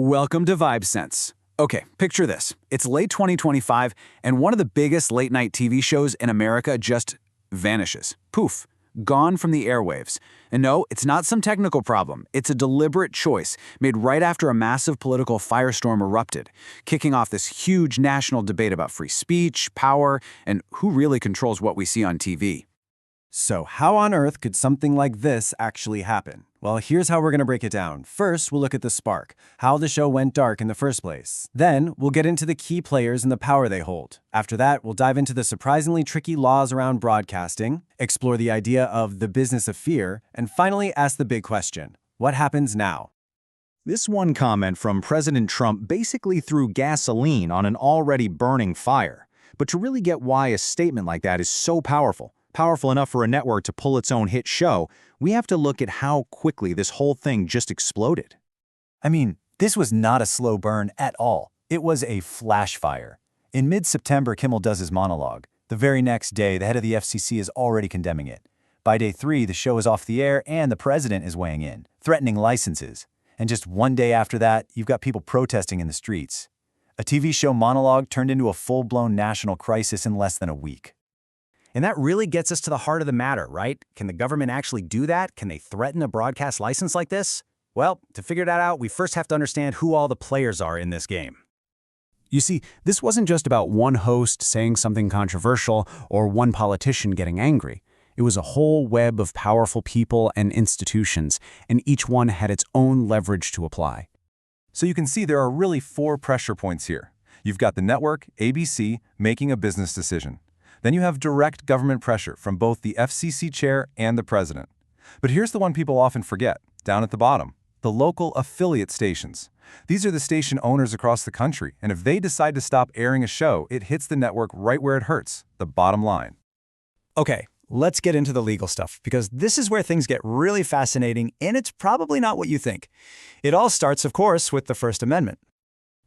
Welcome to VibeSense. Okay, picture this. It's late 2025, and one of the biggest late-night TV shows in America just vanishes. Poof. Gone from the airwaves. And no, it's not some technical problem. It's a deliberate choice made right after a massive political firestorm erupted, kicking off this huge national debate about free speech, power, and who really controls what we see on TV. So how on earth could something like this actually happen? Well, here's how we're going to break it down. First, we'll look at the spark, how the show went dark in the first place. Then, we'll get into the key players and the power they hold. After that, we'll dive into the surprisingly tricky laws around broadcasting, explore the idea of the business of fear, and finally ask the big question: what happens now? This one comment from President Trump basically threw gasoline on an already burning fire. But to really get why a statement like that is so powerful enough for a network to pull its own hit show, we have to look at how quickly this whole thing just exploded. I mean, this was not a slow burn at all. It was a flash fire. In mid-September, Kimmel does his monologue. The very next day, the head of the FCC is already condemning it. By day 3, the show is off the air and the president is weighing in, threatening licenses. And just one day after that, you've got people protesting in the streets. A TV show monologue turned into a full-blown national crisis in less than a week. And that really gets us to the heart of the matter, right? Can the government actually do that? Can they threaten a broadcast license like this? Well, to figure that out, we first have to understand who all the players are in this game. You see, this wasn't just about one host saying something controversial or one politician getting angry. It was a whole web of powerful people and institutions, and each one had its own leverage to apply. So you can see there are really 4 pressure points here. You've got the network, ABC, making a business decision. Then you have direct government pressure from both the FCC chair and the president. But here's the one people often forget, down at the bottom: the local affiliate stations. These are the station owners across the country, and if they decide to stop airing a show, it hits the network right where it hurts, the bottom line. Okay, let's get into the legal stuff, because this is where things get really fascinating, and it's probably not what you think. It all starts, of course, with the First Amendment.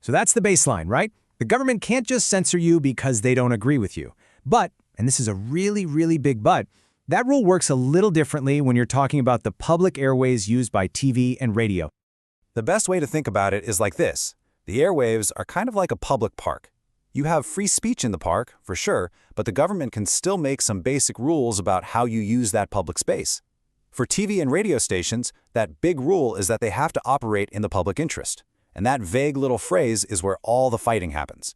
So that's the baseline, right? The government can't just censor you because they don't agree with you. But, and this is a really, really big but, that rule works a little differently when you're talking about the public airways used by TV and radio. The best way to think about it is like this. The airwaves are kind of like a public park. You have free speech in the park, for sure, but the government can still make some basic rules about how you use that public space. For TV and radio stations, that big rule is that they have to operate in the public interest. And that vague little phrase is where all the fighting happens.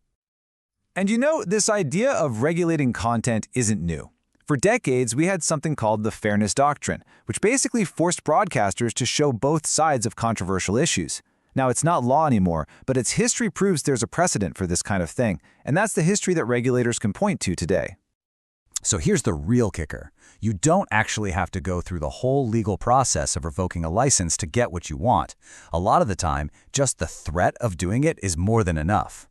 And you know, this idea of regulating content isn't new. For decades, we had something called the Fairness Doctrine, which basically forced broadcasters to show both sides of controversial issues. Now, it's not law anymore, but its history proves there's a precedent for this kind of thing, and that's the history that regulators can point to today. So here's the real kicker. You don't actually have to go through the whole legal process of revoking a license to get what you want. A lot of the time, just the threat of doing it is more than enough.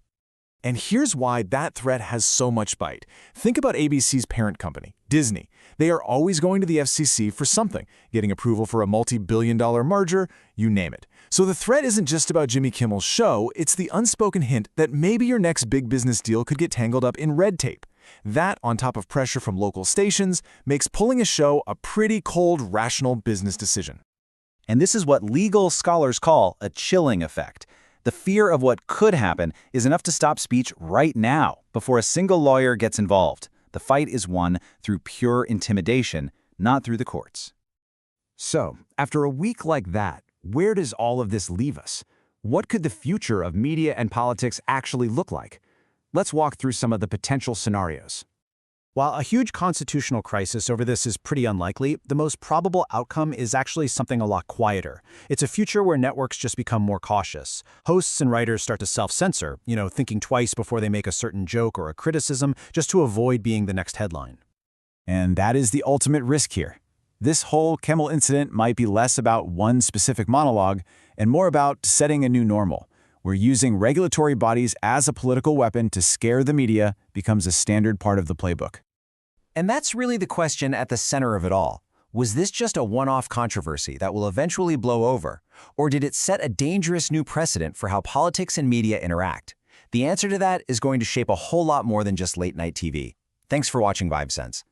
And here's why that threat has so much bite. Think about ABC's parent company, Disney. They are always going to the FCC for something, getting approval for a multi-billion-dollar merger, you name it. So the threat isn't just about Jimmy Kimmel's show, it's the unspoken hint that maybe your next big business deal could get tangled up in red tape. That, on top of pressure from local stations, makes pulling a show a pretty cold, rational business decision. And this is what legal scholars call a chilling effect. The fear of what could happen is enough to stop speech right now, before a single lawyer gets involved. The fight is won through pure intimidation, not through the courts. So, after a week like that, where does all of this leave us? What could the future of media and politics actually look like? Let's walk through some of the potential scenarios. While a huge constitutional crisis over this is pretty unlikely, the most probable outcome is actually something a lot quieter. It's a future where networks just become more cautious. Hosts and writers start to self-censor, thinking twice before they make a certain joke or a criticism, just to avoid being the next headline. And that is the ultimate risk here. This whole Kimmel incident might be less about one specific monologue and more about setting a new normal, where using regulatory bodies as a political weapon to scare the media becomes a standard part of the playbook. And that's really the question at the center of it all. Was this just a one-off controversy that will eventually blow over? Or did it set a dangerous new precedent for how politics and media interact? The answer to that is going to shape a whole lot more than just late-night TV. Thanks for watching VibeSense.